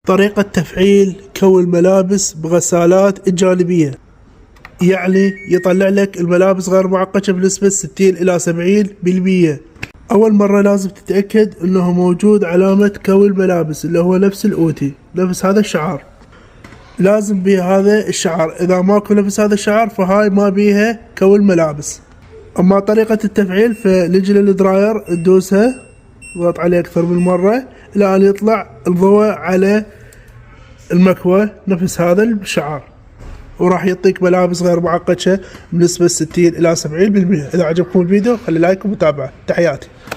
طريقة تفعيل كوي الملابس بغسالات الجانبية، يعني يطلع لك الملابس غير معقدة بنسبة 60 إلى 70%. أول مرة لازم تتأكد أنه موجود علامة كوي الملابس اللي هو نفس الأوتي، نفس هذا الشعار، لازم بيه هذا الشعار. إذا ماكو نفس هذا الشعار فهاي ما بيها كوي الملابس. أما طريقة التفعيل فنجي للدراير ندوسها، نضغط عليه أكثر من مرة إلى أن يطلع الضوء على المكوى نفس هذا الشعار، وراح يعطيك ملابس غير معقدة بنسبة 60 إلى 70%. إذا عجبكم الفيديو خلي لايك ومتابعة. تحياتي.